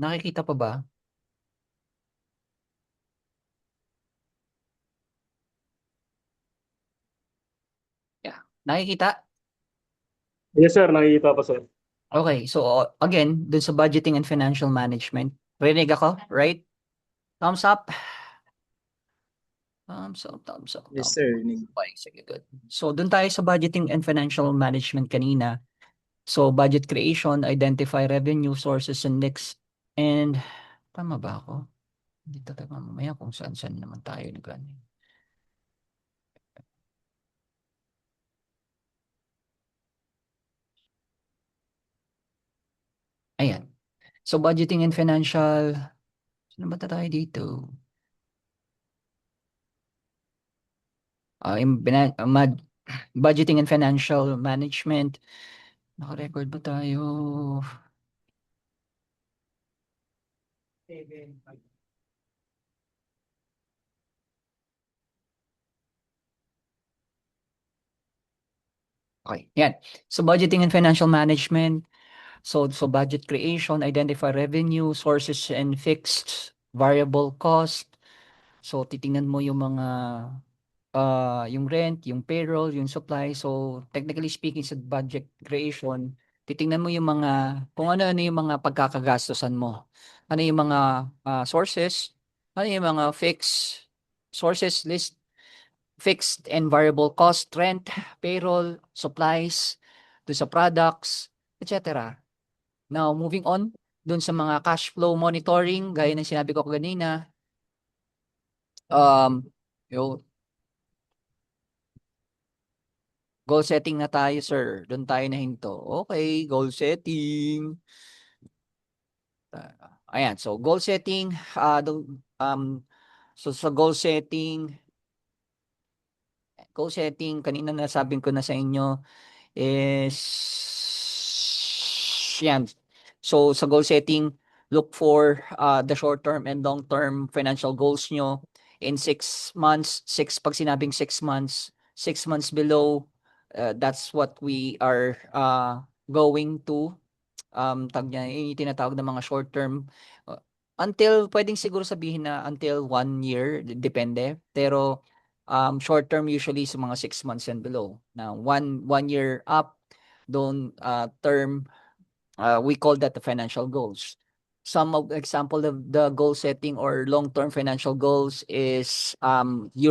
Nakikita pa ba? Yeah. Nakikita? Yes, sir. Nakikita ko, sir. Okay. So, again, dun sa budgeting and financial management, rinig ako, right? Thumbs up. Thumbs up, thumbs up, Yes, thumbs sir. up. Okay, sige, good. So, dun tayo sa budgeting and financial management kanina. So, budget creation, identify revenue sources and next, and tama ba ako? Hindi talaga mamaya kung saan-saan naman tayo nag-ano. Ayan. So, budgeting and financial, sino ba tayo dito? Budgeting and financial management. Naka-record ba tayo? Okay, yan. So, budgeting and financial management. So budget creation, identify revenue, sources and fixed variable cost. So titingnan mo yung mga yung rent, yung payroll, yung supply. So technically speaking sa budget creation, titingnan mo yung mga kung ano-ano yung mga pagkakagastusan mo. Ano yung mga sources, ano yung mga fixed sources list, fixed and variable cost, rent, payroll, supplies, do sa products, etc. Now, moving on, dun sa mga cash flow monitoring, gaya ng sinabi ko kanina, um, yung goal setting na tayo, sir. Doon tayo na hinto. Okay, goal setting. Ayan, so goal setting, so sa goal setting, kanina nasabi ko na sa inyo, is yan. So sa goal setting, look for the short-term and long-term financial goals nyo in 6 months. Pag sinabing 6 months, 6 months below, that's what we are going to tag niya, yung tinatawag ng mga short term until pwedeng siguro sabihin na until 1 year, depende. Pero short term usually sa mga 6 months and below. Now, one year up, don't term, we call that the financial goals. Some of example of the goal setting or long-term financial goals is you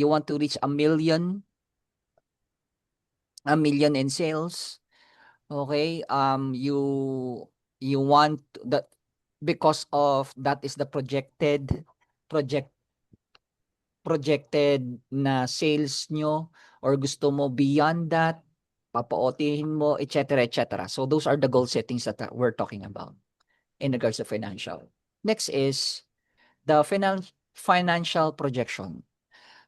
want to reach a million in sales. Okay, you want that because of that is the project projected na sales nyo or gusto mo beyond that, papaotihin mo, etc., etc. So those are the goal settings that we're talking about in regards to financial. Next is the financial projection.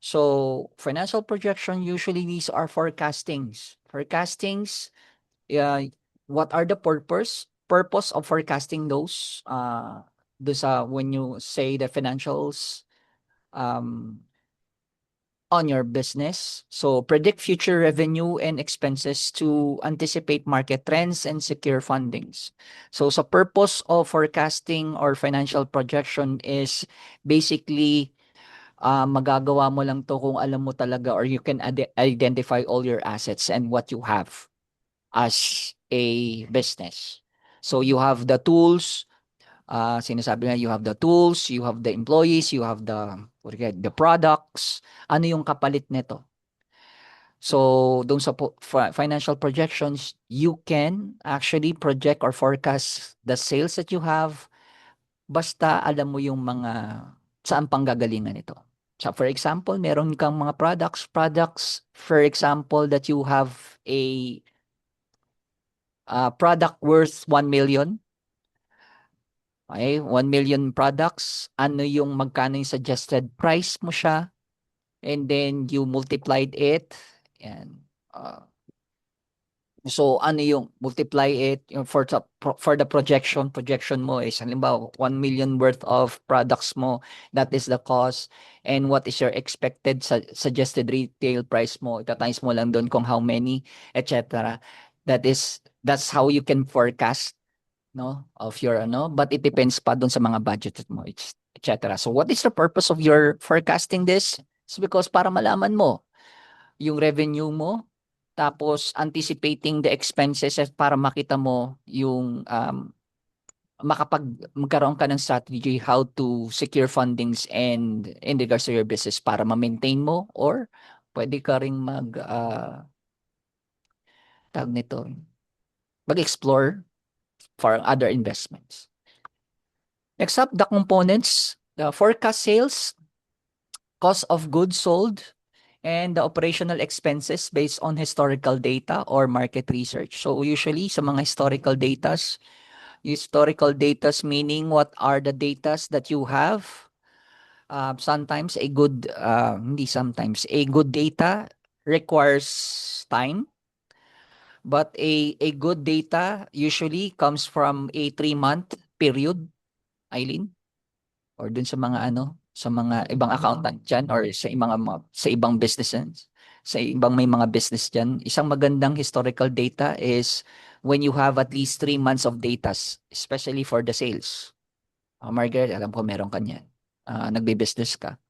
So financial projection, usually these are forecastings. uh, what are the purpose of forecasting those when you say the financials um on your business. So predict future revenue and expenses to anticipate market trends and secure fundings. So sa purpose of forecasting or financial projection is basically magagawa mo lang to kung alam mo talaga or you can identify all your assets and what you have as a business. So you have the tools, sinasabi nga you have the tools, you have the employees, you have the products. Ano yung kapalit nito? So doon sa financial projections, you can actually project or forecast the sales that you have basta alam mo yung mga saan panggagalingan ito. So for example, meron kang mga products for example that you have a product worth 1 million. Okay, 1 million products. Ano yung magkano yung suggested price mo siya? And then you multiplied it. And so ano yung multiply it yung for the projection mo is halimbawa 1 million worth of products mo, that is the cost, and what is your expected suggested retail price mo, itatimes mo lang doon kung how many, etc. That's how you can forecast, no, of your ano, but it depends pa dun sa mga budget mo, etc. So what is the purpose of your forecasting this? It's because para malaman mo yung revenue mo, tapos anticipating the expenses at para makita mo yung magkaroon ka ng strategy how to secure fundings and in regards to your business para ma-maintain mo, or pwede ka ring tawag nito, mag-explore for other investments. Next up, the components, the forecast sales, cost of goods sold, and the operational expenses based on historical data or market research. So usually sa mga historical datas meaning what are the datas that you have. Sometimes hindi sometimes, a good data requires time, but a good data usually comes from a 3-month period, Eileen, or dun sa mga sa mga ibang accountant dyan, or sa ibang businesses, sa ibang may mga business dyan. Isang magandang historical data is when you have at least 3 months of datas, especially for the sales. Margaret, alam ko meron ka niyan. Nagbe-business ka.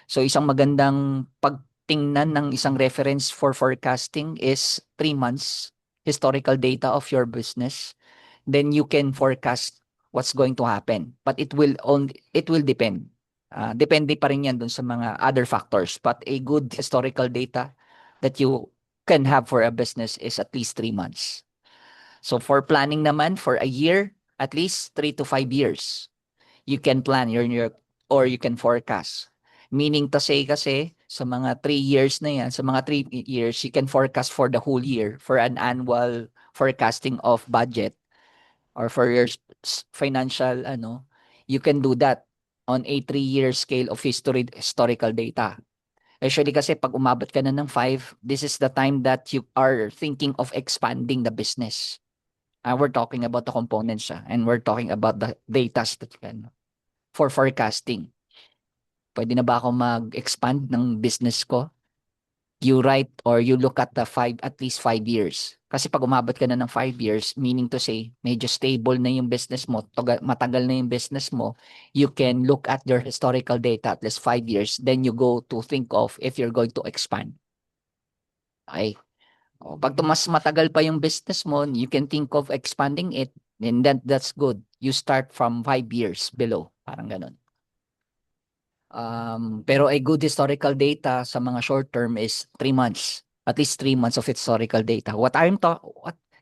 So isang magandang pagtingnan ng isang reference for forecasting is 3 months historical data of your business. Then you can forecast what's going to happen. But it will depend. Depende pa rin yan dun sa mga other factors. But a good historical data that you can have for a business is at least 3 months. So for planning naman for a year, at least 3 to 5 years, you can plan or you can forecast. Meaning to say kasi, sa mga 3 years na yan, sa mga 3 years, you can forecast for the whole year for an annual forecasting of budget or for your financial, you can do that on a 3-year scale of historical data. Actually kasi pag umabot ka na ng 5, this is the time that you are thinking of expanding the business. We're talking about the components, and we're talking about the data that can for forecasting. Pwede na ba ako mag-expand ng business ko? You write or you look at at least 5 years. Kasi pag umabot ka na ng 5 years, meaning to say, medyo stable na yung business mo, matagal na yung business mo, you can look at your historical data at least 5 years, then you go to think of if you're going to expand. Okay? Pag mas matagal pa yung business mo, you can think of expanding it, and that's good. You start from 5 years below. Parang ganun. Pero a good historical data sa mga short term is 3 months. At least 3 months of historical data.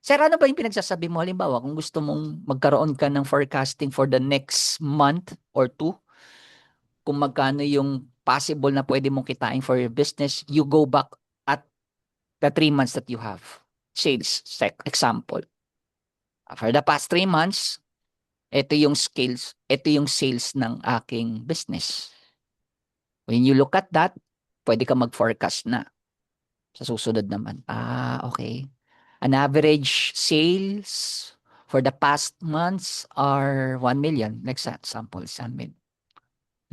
Sir, ano ba yung pinagsasabi mo? Halimbawa, kung gusto mong magkaroon ka ng forecasting for the next month or two, kung magkano yung possible na pwede mong kitain for your business, you go back at the 3 months that you have. Sales, example. For the past 3 months, ito yung sales ng aking business. When you look at that, pwede ka mag-forecast na sa susunod naman. Okay. An average sales for the past months are 1 million. Next example, an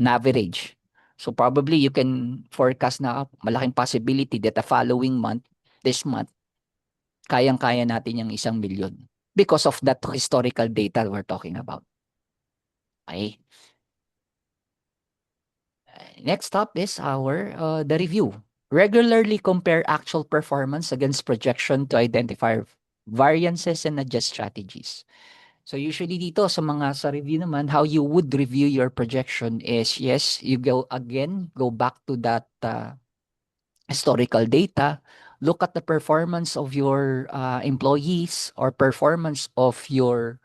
average. So probably you can forecast na malaking possibility that the following month, this month, kayang-kaya natin yung 1 million because of that historical data we're talking about. Okay. Next up is the review. Regularly compare actual performance against projection to identify variances and adjust strategies. So usually dito sa review naman, how you would review your projection is, yes, you go back to that historical data, look at the performance of your employees or performance of your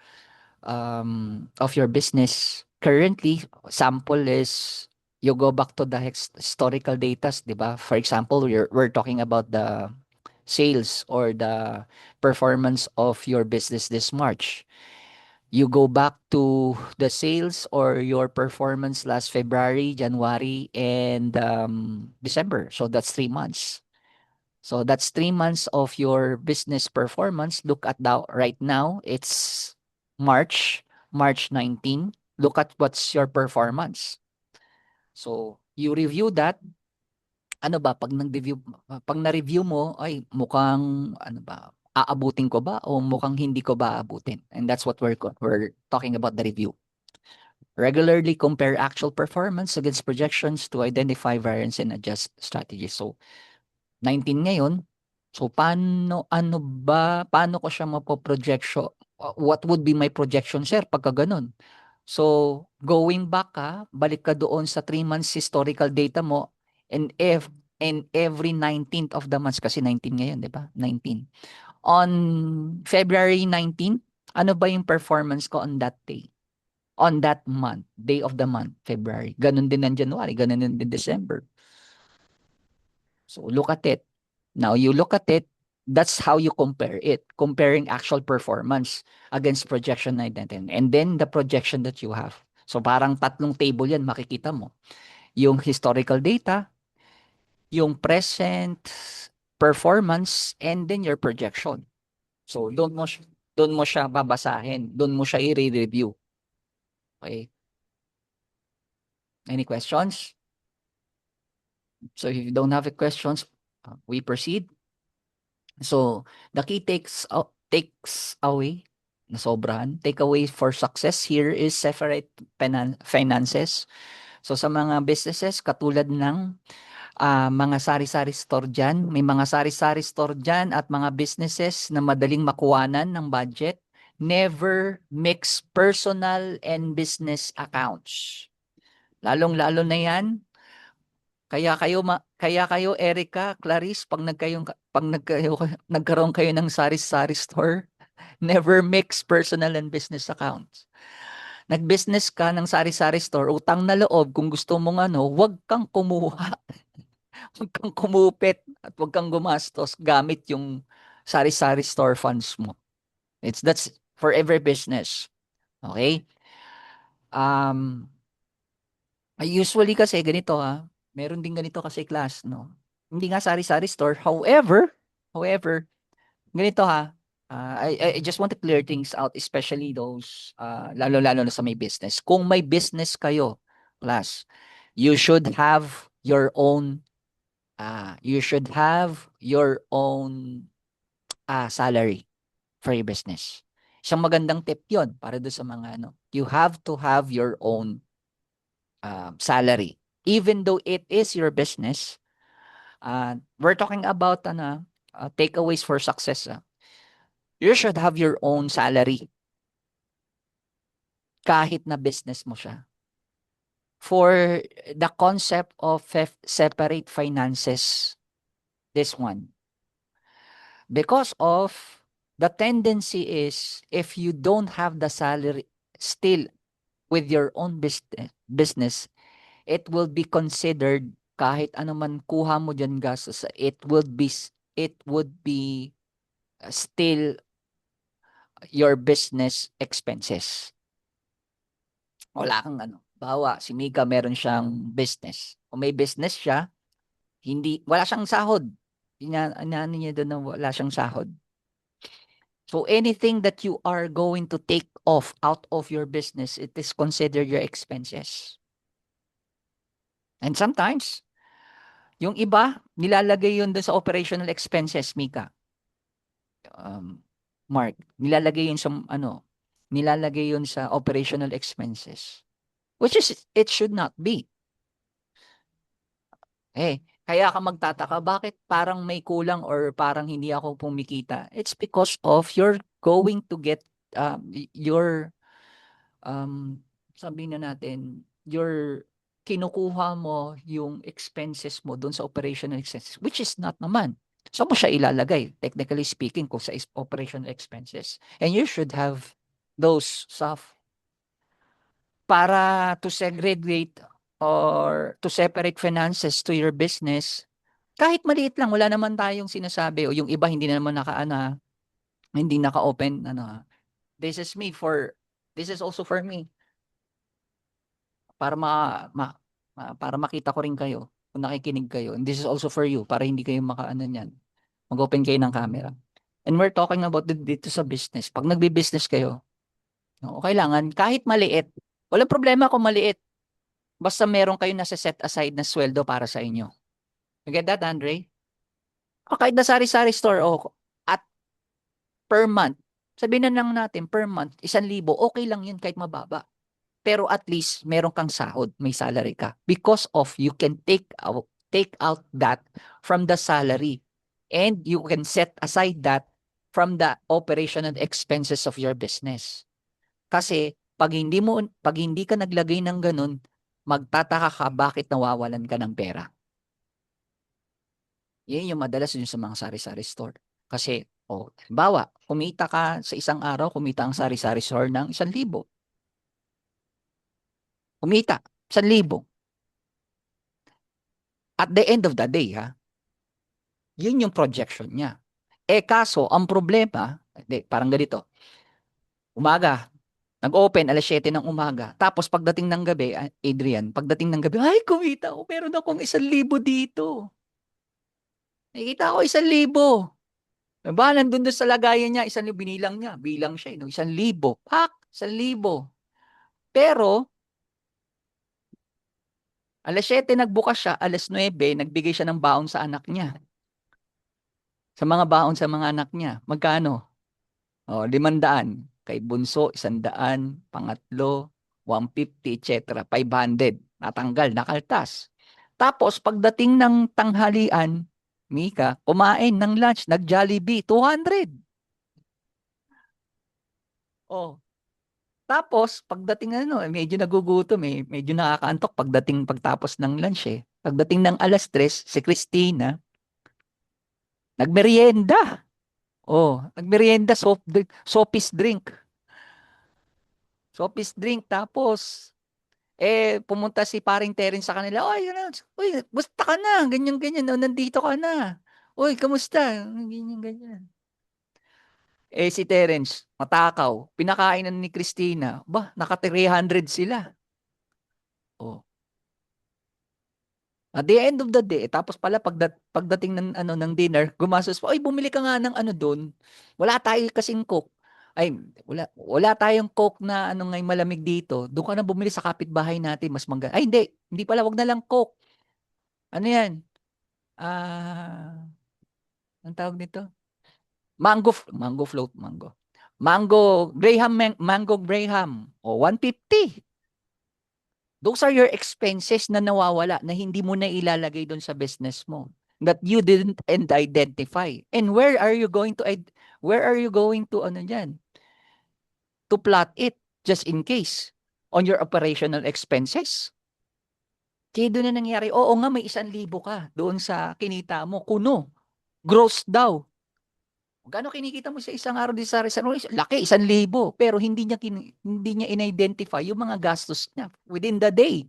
business currently. Sample is you go back to the historical data, di ba? For example, we're talking about the sales or the performance of your business this March. You go back to the sales or your performance last February, January, and December. So that's 3 months. So that's 3 months of your business performance. Look at right now, it's March 19. Look at what's your performance. So you review that. Ano ba, pag na-review mo, ay mukhang, aabutin ko ba o mukhang hindi ko ba aabutin? And that's what we're talking about the review. Regularly compare actual performance against projections to identify variance and adjust strategies. So, 19 ngayon. So, paano ko siya mapo-projection? What would be my projection, sir, pagka ganun? So, going back balik ka doon sa 3 months historical data mo and every 19th of the month, kasi 19 ngayon, di ba? 19. On February 19, ano ba yung performance ko on that day? On that month, day of the month, February. Ganun din ng January, ganun din ng December. So look at it. Now you look at it, that's how you compare it, comparing actual performance against projection identity. And then the projection that you have. So parang tatlong table yan makikita mo. Yung historical data, yung present performance, and then your projection. So doon mo siya babasahin, doon mo siya i-review. Okay? Any questions? So if you don't have questions, we proceed. So the key takes away takeaway for success here is separate finances. So sa mga businesses katulad ng mga sari-sari store dyan, may mga sari-sari store dyan at mga businesses na madaling makuwanan ng budget, never mix personal and business accounts. Lalong-lalo na yan, kaya kayo Erica, Clarice, nagkaroon kayo ng sari-sari store, never mix personal and business accounts. Nag-business ka ng sari-sari store, utang na loob, kung gusto mong wag kang kumuha, wag kang kumupit, at wag kang gumastos gamit yung sari-sari store funds mo. That's for every business. Okay? Um, Usually kasi ganito meron din ganito kasi class, no? Hindi nga sari-sari store. However, ganito I just want to clear things out, especially those, lalo-lalo na sa may business. Kung may business kayo, class, you should have your own, salary for your business. Isang magandang tip yon para doon sa mga you have to have your own salary. Even though it is your business, we're talking about takeaways for success. You should have your own salary kahit na business mo siya. For the concept of separate finances, this one. Because of the tendency is if you don't have the salary still with your own business, it will be considered kahit ano man kuha mo diyan gastos, it would be still your business expenses. Wala kang bawa si Mika meron siyang business. Kung may business siya, wala siyang sahod. Inaano niya doon na wala siyang sahod. So anything that you are going to take off out of your business, it is considered your expenses. And sometimes, yung iba, nilalagay yun doon sa operational expenses, Mika. Mark, nilalagay yun sa operational expenses. Which is, it should not be. Kaya ka magtataka, bakit parang may kulang or parang hindi ako pumikita? It's because of you're going to get your, sabihin na natin, kinukuha mo yung expenses mo doon sa operational expenses, which is not naman. So mo siya ilalagay, technically speaking, kung sa operational expenses. And you should have those stuff para to segregate or to separate finances to your business. Kahit maliit lang, wala naman tayong sinasabi o yung iba hindi na naman hindi naka-open This is also for me. Para para makita ko rin kayo kung nakikinig kayo. And this is also for you para hindi kayo niyan. Mag-open kayo ng camera. And we're talking about dito sa business. Pag nagbi-business kayo, kailangan kahit maliit, walang problema kung maliit. Basta meron kayo nasa set aside na sweldo para sa inyo. You get that, Andre? O kahit na sari-sari store, at per month, sabihin na lang natin per month, 1,000, okay lang yun kahit mababa. Pero at least meron kang sahod, may salary ka. Because of you can take out that from the salary and you can set aside that from the operational expenses of your business. Kasi pag hindi ka naglagay ng ganun, magtataka ka bakit nawawalan ka ng pera. Yan yung madalas yun sa mga sari-sari store. Kasi, halimbawa, kumita ka sa isang araw, kumita ang sari-sari store ng 1,000. Kumita, 1,000. At the end of the day, yun yung projection niya. Kaso, ang problema, parang ganito, umaga, nag-open alas 7 ng umaga. Tapos pagdating ng gabi, Adrian, pagdating ng gabi, ay, kumita ako, meron akong 1,000 dito. Nakikita ko 1,000. Diba, nandun doon sa lagayan niya, 1,000, binilang niya, bilang siya, no? 1,000. Pak, 1,000. Pero, alas 7 nagbukas siya, alas 9, nagbigay siya ng baon sa anak niya. Sa mga baon sa mga anak niya. Magkano? 500. Kay bunso, 100. Pangatlo, 150, etc. 500. Natanggal, nakaltas. Tapos, pagdating ng tanghalian, Mika, kumain ng lunch, nag-Jollibee, 200. Oh, tapos, pagdating medyo nagugutom medyo nakakaantok pagtapos ng lunch Pagdating ng alas 3, si Christina, nagmerienda. Nagmerienda, sopis drink. Sopis drink, tapos, pumunta si paring Terence sa kanila, oy, uy, basta ka na, ganyan-ganyan, nandito ka na. Uy, kamusta? Ganyan-ganyan. Si Terence, matakaw, pinakainan ni Christina, naka 300 sila. Oh, at the end of the day, tapos pala pagdating ng dinner, gumastos pa. Ay, bumili ka nga ng doon. Wala tayo kasing Coke. Ay, wala tayong Coke na ngay malamig dito. Doon ka na bumili sa kapitbahay natin, mas Ay, hindi pala, wag na lang Coke. Ano 'yan? Ang tawag nito? Mango float, mango. Mango Graham. 150. Those are your expenses na nawawala na hindi mo na ilalagay doon sa business mo that you didn't identify. And where are you going to to plot it just in case on your operational expenses? Kaya doon na nangyari, oo nga may 1,000 ka doon sa kinita mo, kuno, gross daw. Gano'n kinikita mo sa isang araw di sa restaurant? Laki, 1,000. Pero hindi niya in-identify yung mga gastos niya within the day.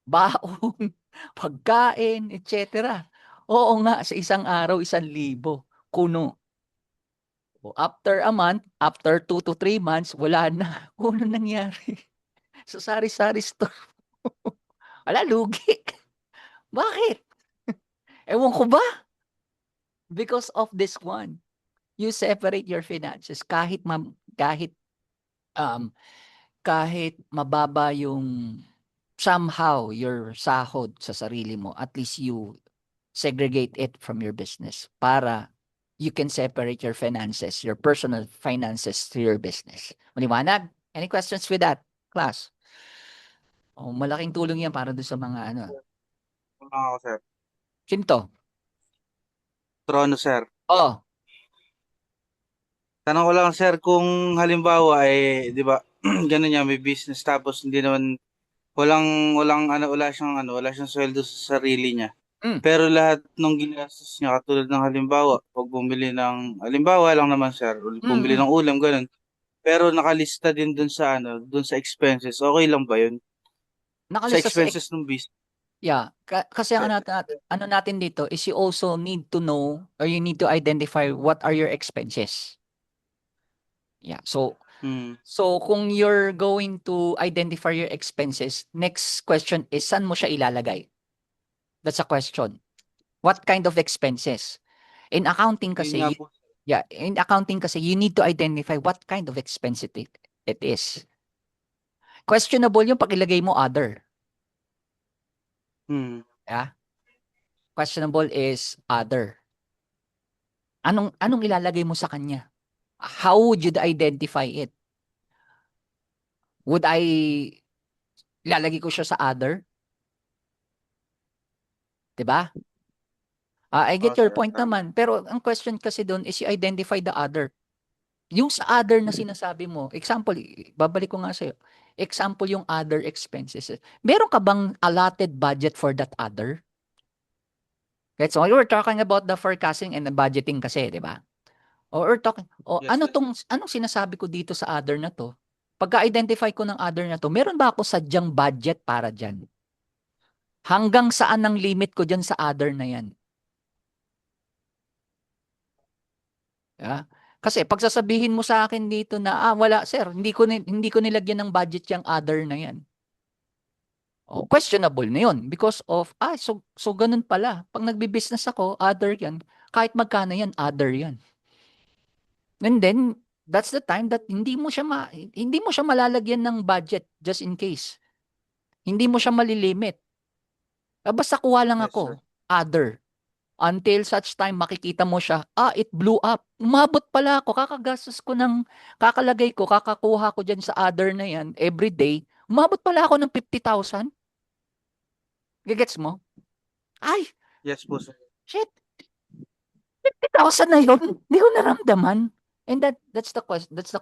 Baon, pagkain, etc. Oo nga, sa isang araw, 1,000. Kuno. After a month, after 2 to 3 months, wala na. Ano nangyari? Sa sari-sari store. Wala, lugi. Bakit? Ewan ko ba? Because of this one. You separate your finances um kahit mababa yung somehow your sahod sa sarili mo, at least you segregate it from your business para you can separate your finances, your personal finances to your business. Maliwanag? Any questions with that, class? Malaking tulong yan para doon sa mga Wala ako, sir. Sino? Trono, sir. Oh, Tanong ko lang, sir, kung halimbawa, di ba, ganun niya, may business, tapos hindi naman, wala siyang sweldo sa sarili niya. Pero lahat ng ginastos niya, katulad ng halimbawa, pag bumili ng, halimbawa lang naman, sir, bumili ng ulam, ganun. Pero nakalista din dun sa, dun sa expenses, okay lang ba yun? Sa nakalista sa expenses ng business. Yeah, kasi ang natin dito is you also need to know or you need to identify what are your expenses. Yeah, so kung you're going to identify your expenses, next question is saan mo siya ilalagay? That's a question. What kind of expenses? In accounting kasi, you need to identify what kind of expense it is. Questionable yung pag ilagay mo other. Yeah. Questionable is other. Anong ilalagay mo sa kanya? How would you identify it? Would I ilalagay ko siya sa other? 'Di ba? I get your sir, point tama. naman. Pero ang question kasi doon is you identify the other. Yung sa other na sinasabi mo, example, babalik ko nga sa'yo. Example yung other expenses. Meron ka bang allotted budget for that other? Okay, so we were talking about the forecasting and the budgeting kasi, di ba? Or we're talking, Yes, sir. anong sinasabi ko dito sa other na to? Pagka-identify ko ng other na to, meron ba ako sadyang budget para dyan? Hanggang saan ang limit ko dyan sa other na yan? Yeah. Kasi pag sasabihin mo sa akin dito na, wala sir, hindi ko nilagyan ng budget yung other na yan. Questionable na yun because of, so ganun pala. Pag nagbi-business ako, other yan. Kahit magkano yan, other yan. And then, that's the time that hindi mo siya malalagyan ng budget just in case. Hindi mo siya malilimit. Basta kuha lang Yes, ako, sir. other. Until such time makikita mo siya, it blew up. Umabot pala ako, kakakuha ko dyan sa other na yan every day. Umabot pala ako ng 50,000. Gigets mo? Ay, Yes po, sir. shit, 50,000 na yun. Hindi ko naramdaman. And that's the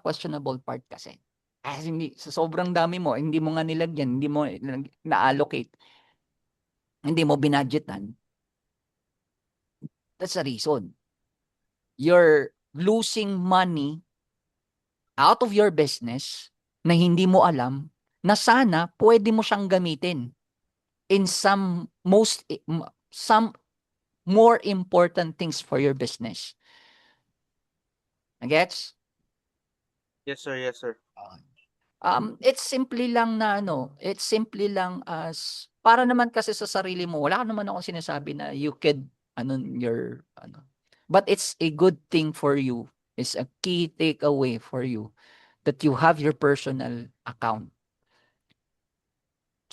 questionable part kasi. Hindi, sa sobrang dami mo, hindi mo nga nilagyan, hindi mo na-allocate, hindi mo binadgetan. That's the reason. You're losing money out of your business na hindi mo alam na sana pwede mo siyang gamitin in some more important things for your business. Gets? Yes, sir. Yes, sir. It's simply lang as para naman kasi sa sarili mo, wala ka naman akong sinasabi na you could but it's a good thing for you. It's a key takeaway for you that you have your personal account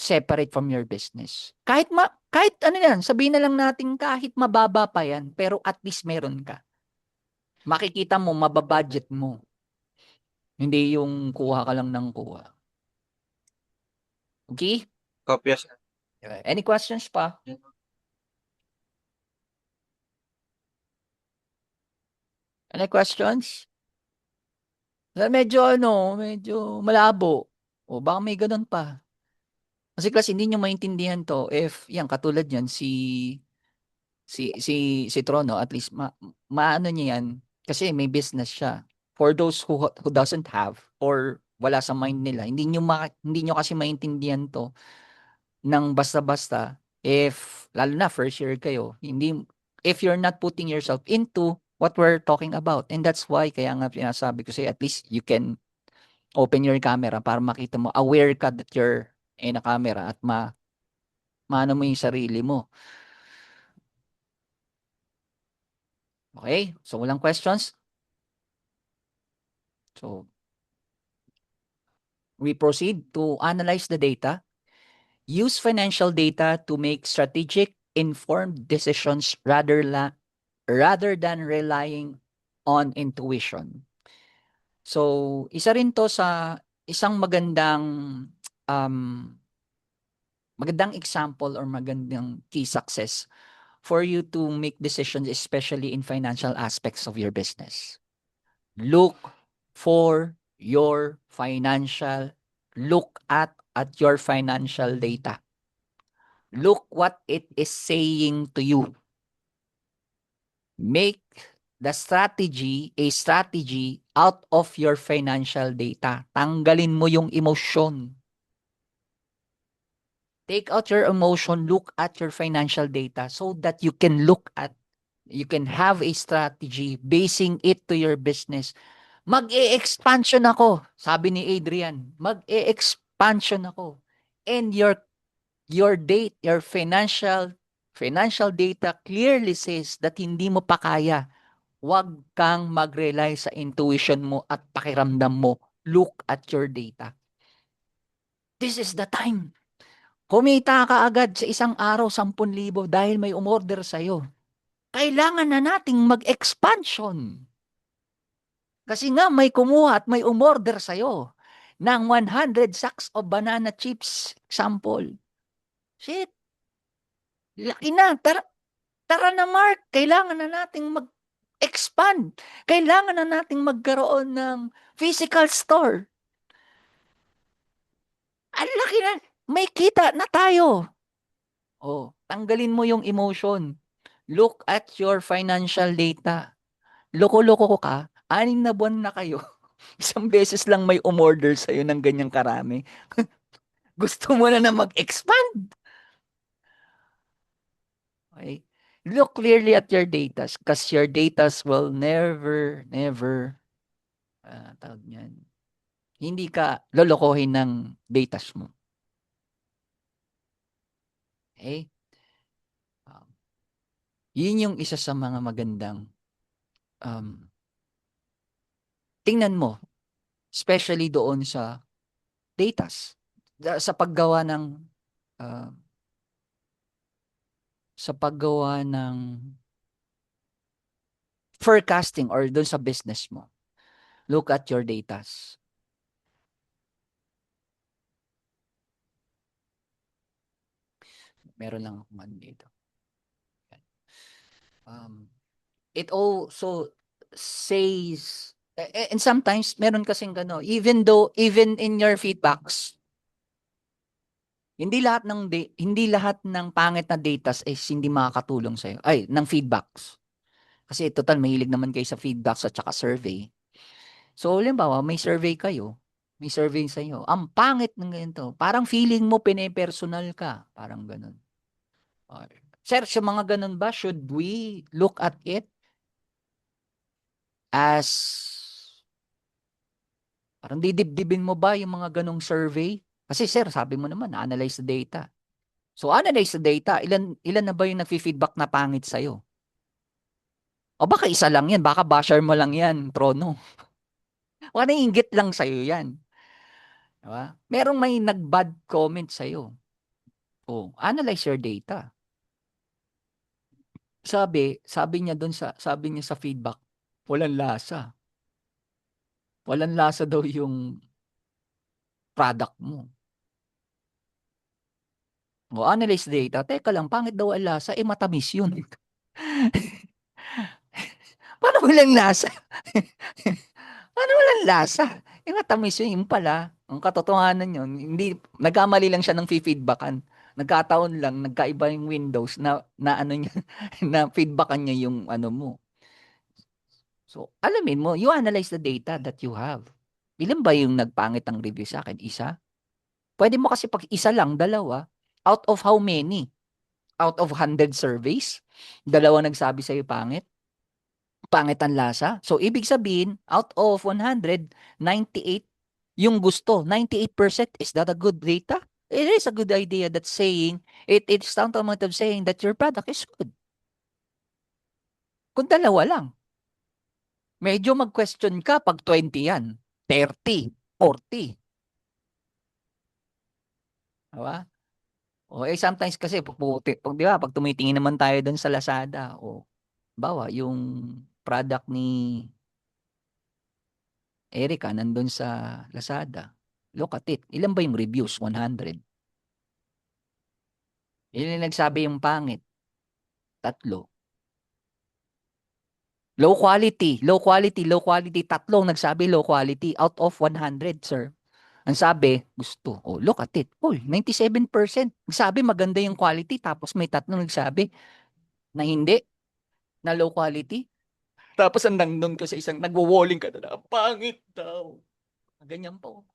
separate from your business. Kahit ano yan, sabihin na lang natin kahit mababa pa yan, pero at least meron ka. Makikita mo, mababudget mo. Hindi yung kuha ka lang ng kuha. Okay? Kopya, sir. Any questions pa? Any questions? Medyo malabo. O baka may ganun pa. Kasi hindi nyo maintindihan to if, yan, katulad yan, si Trono, at least, maano niya yan, kasi may business siya. For those who doesn't have, or wala sa mind nila, hindi nyo kasi maintindihan to, ng basta-basta, lalo na first year kayo, if you're not putting yourself into what we're talking about. And that's why, kaya nga pinasabi ko sa'yo, at least you can open your camera para makita mo, aware ka that you're in a camera at maano mo yung sarili mo. Okay? So, walang questions? So, we proceed to analyze the data. Use financial data to make strategic, informed decisions rather than relying on intuition. So, isa rin to sa isang magandang example or magandang key success for you to make decisions, especially in financial aspects of your business. Look at your financial data. Look what it is saying to you. Make the strategy a strategy out of your financial data. Tanggalin mo yung emosyon. Take out your emotion, look at your financial data so that you can have a strategy basing it to your business. Mag-e-expansion ako, sabi ni Adrian. Mag-e-expansion ako. And your financial data clearly says that hindi mo pa kaya. Huwag kang mag-rely sa intuition mo at pakiramdam mo. Look at your data. This is the time. Kumita ka agad sa isang araw 10,000 dahil may umorder sa'yo. Kailangan na nating mag-expansion. Kasi nga may kumuha at may umorder sa'yo ng 100 sacks of banana chips. Example. Shit. Laki na. Tara na, Mark. Kailangan na nating mag-expand. Kailangan na nating magkaroon ng physical store. Ang laki na. May kita na tayo. Oh, tanggalin mo yung emotion. Look at your financial data. Loko-loko ko ka, 6 na buwan na kayo. Isang beses lang may umorder sa'yo ng ganyang karami. Gusto mo na mag-expand. Okay? Look clearly at your data because your data will never, tawag niyan, hindi ka lolokohin ng data mo. Okay? Um, Yun yung isa sa mga magandang tingnan mo, especially doon sa datas, sa paggawa ng uh, forecasting or doon sa business mo. Look at your datas. Meron lang akong ano dito. It also says, and sometimes meron kasing gano, even in your feedbacks, hindi lahat ng pangit na data is hindi makakatulong sa iyo. Ay, ng feedbacks. Kasi total mahilig naman kayo sa feedbacks at saka survey. So, halimbawa, may survey kayo, may survey sa iyo. Ang pangit ng ganito. Parang feeling mo pine-personal ka. Parang ganun. Sir, sa mga ganun ba, should we look at it as parang didibdibin mo ba yung mga ganong survey? Kasi sir, sabi mo naman, analyze the data. So, analyze the data. Ilan na ba yung nag-feedback na pangit sa'yo? O baka isa lang yan. Baka basher mo lang yan, Trono. O naiinggit lang sa'yo yan. Diba? Merong may nag-bad comment sa'yo. O, analyze your data. Sabi niya sa feedback, walang lasa. Walang lasa daw yung product mo. O, analyze data. Teka lang, pangit daw ang lasa. Matamis yun. Paano walang lasa? Paano walang lasa? Matamis yun. Yung pala, ang katotohanan yun, hindi, nagkamali lang siya ng feedbackan. Nagkataon lang, nagkaiba yung Windows na ano niya, na feedbackan niya yung ano mo. So, alamin mo, you analyze the data that you have. Ilan ba yung nagpangit ang review sa akin? Isa? Pwede mo kasi pag isa lang, dalawa. Out of how many? Out of 100 surveys? Dalawa nagsabi sa'yo pangit? Pangit ang lasa? So, ibig sabihin, out of 100, 98 yung gusto. 98%, is that a good data? It is a good idea that saying, it's tantamount of saying that your product is good. Kung dalawa lang. Medyo mag-question ka pag 20 yan. 30, 40. Diba? O sometimes kasi di ba, pag tumitingin naman tayo doon sa Lazada, bawa yung product ni Erica nandun sa Lazada. Look at it. Ilan ba yung reviews? 100. Ilan yung nagsabi yung pangit? 3. Low quality, low quality, low quality. 3 nagsabi low quality out of 100, sir. Ang sabi, gusto. Look at it. 97%. Nagsabi maganda yung quality tapos may 3 nagsabi na hindi, na low quality. Tapos ang nandun ka sa isang nagwo-walling ka na pangit daw. Ganyan po.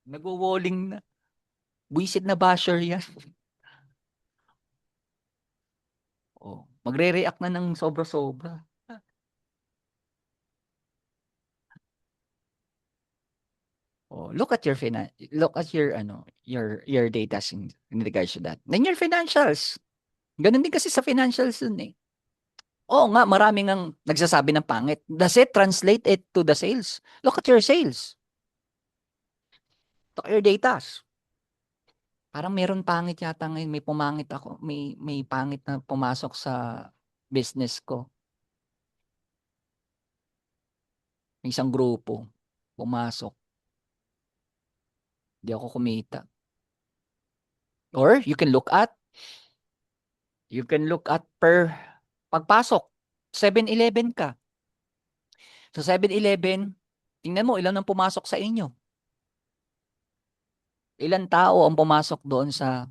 Nagwo-walling na. Buisit na basher yan. Magre-react na ng sobra-sobra. Look at your your data in regards to that. Then your financials. Ganun din kasi sa financials dun eh. Oo nga, maraming ang nagsasabi ng pangit. Does it translate it to the sales? Look at your sales. Look at your data. Parang meron pangit yata ngayon. May pumangit ako. May pangit na pumasok sa business ko. May isang grupo, pumasok, di ako kumita. Or you can look at pagpasok, 7-Eleven ka. Sa 7-Eleven, tingnan mo ilan ang pumasok sa inyo. Ilan tao ang pumasok doon sa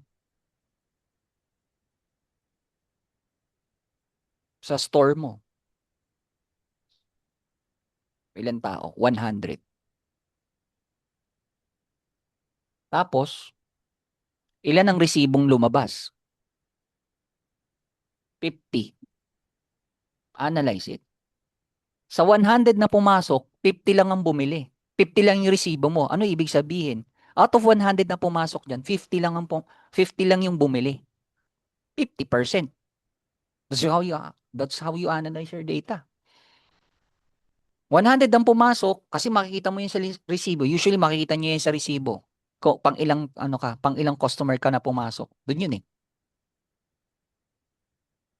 store mo? Ilan tao? 100. Tapos, ilan ang resibong lumabas? 50. Analyze it. Sa 100 na pumasok, 50 lang ang bumili. 50 lang yung resibo mo. Ano ibig sabihin? Out of 100 na pumasok dyan, 50 lang yung bumili. 50%. That's how you analyze your data. 100 ang pumasok kasi makikita mo yun sa resibo. Usually makikita niyo yun sa resibo. Pang ilang customer ka na pumasok. Doon yun eh.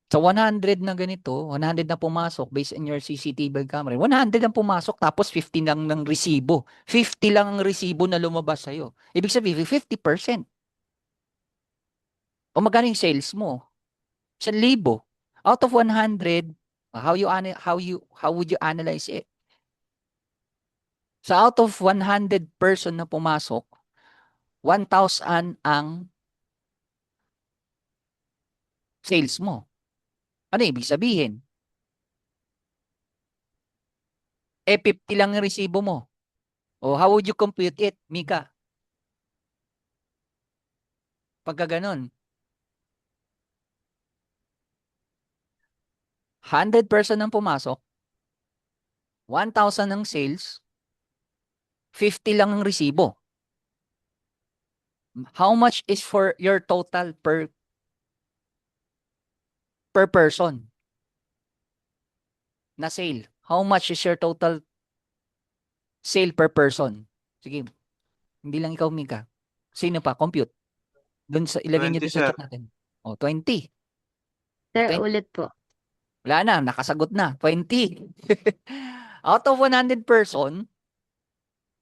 Sa 100 na ganito, 100 na pumasok based on your CCTV camera. 100 ang pumasok tapos 50 lang ng resibo. 50 lang ang resibo na lumabas sa'yo. Ibig sabihin, 50%. O magkano yung sales mo? 1,000. Out of 100, how would you analyze it? Sa out of 100 person na pumasok, 1,000 ang sales mo. Ano ibig sabihin? 50 lang yung resibo mo. O how would you compute it, Mika? Pagka ganun. 100 person ang pumasok, 1,000 ang sales, 50 lang ang resibo. How much is for your total per person na sale? How much is your total sale per person? Sige, hindi lang ikaw, Mika. Sino pa? Compute. Doon sa, ilagay 20, niyo doon sa sir. chat natin. O, 20. Sir, 20. ulit po. Wala na, nakasagot na. 20. Out of 100 person,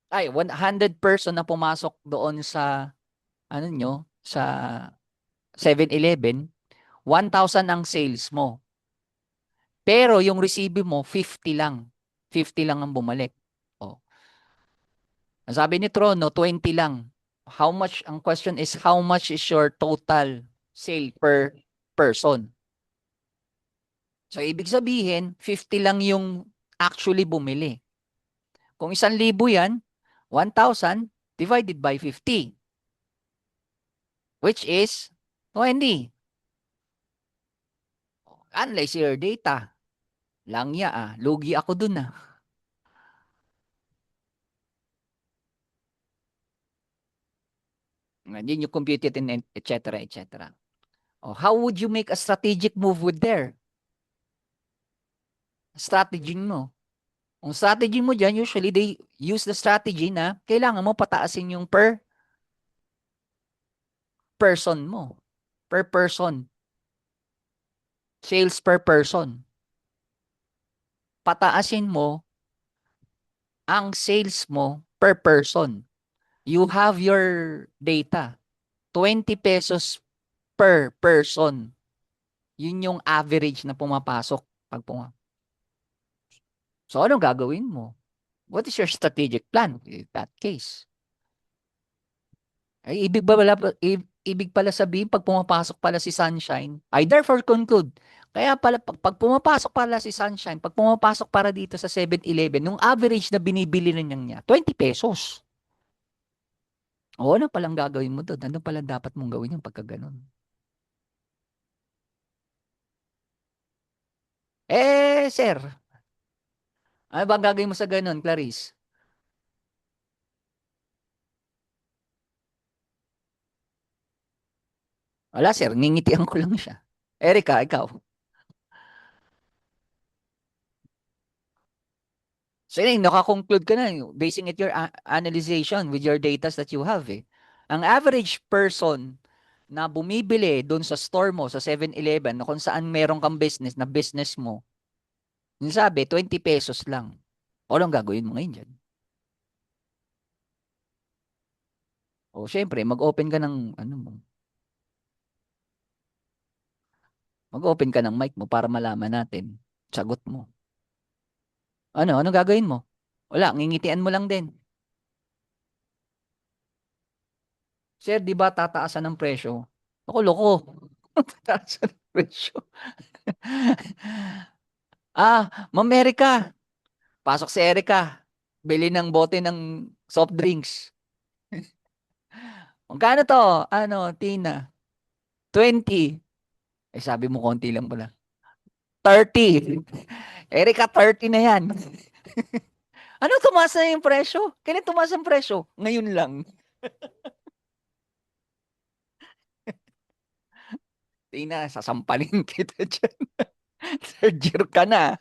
100 person na pumasok doon sa, sa 7-Eleven, 1,000 ang sales mo. Pero yung resibo mo, 50 lang. 50 lang ang bumalik. Oh. Ang sabi ni Trono, 20 lang. Ang question is, how much is your total sale per person? So, ibig sabihin, 50 lang yung actually bumili. Kung 1,000 yan, 1,000 divided by 50, which is 20. Analyze your data. Langya lugi ako dun And then you compute it and et cetera, et cetera. Oh, how would you make a strategic move with there? Strategy mo. Ang strategy mo dyan, usually they use the strategy na kailangan mo pataasin yung per person mo. Per person. Sales per person. Pataasin mo ang sales mo per person. You have your data. 20 pesos per person. Yun yung average na pumapasok pag So, anong gagawin mo? What is your strategic plan in that case? Ay, ibig pala sabihin, pag pumapasok pala si Sunshine, I therefore conclude, kaya pala, pag pumapasok pala si Sunshine, pag pumapasok para dito sa 7-Eleven, nung average na binibili na niya, 20 pesos. O, ano palang gagawin mo doon? Ano palang dapat mong gawin yung pagka ganun? Sir, ano ba gagawin mo sa ganun, Clarice? Wala, sir. Ngingitian ko lang siya. Erica, ikaw. So, yun, nakakonclude ka na, basing it your analyzation with your data that you have. Ang average person na bumibili doon sa store mo, sa 7-Eleven, kung saan meron kang business na business mo, yung sabi, 20 pesos lang. O anong gagawin mo ngayon dyan? O syempre, mag-open ka ng, ano mo, mag-open ka ng mic mo para malaman natin. Sagot mo. Ano gagawin mo? Wala, ngingitian mo lang din. Sir, di ba tataasan ng presyo? Ako, loko. Tataasan ng presyo. Ma'am Erica. Pasok si Erica. Bili ng bote ng soft drinks. Magkano to? Ano, Tina? 20. Eh, sabi mo konti lang pala. 30. Erica, 30 na yan. Ano, tumaas na yung presyo? Kailan tumaas ang presyo? Ngayon lang. Tina, sasampalin kita dyan. Third year ka na.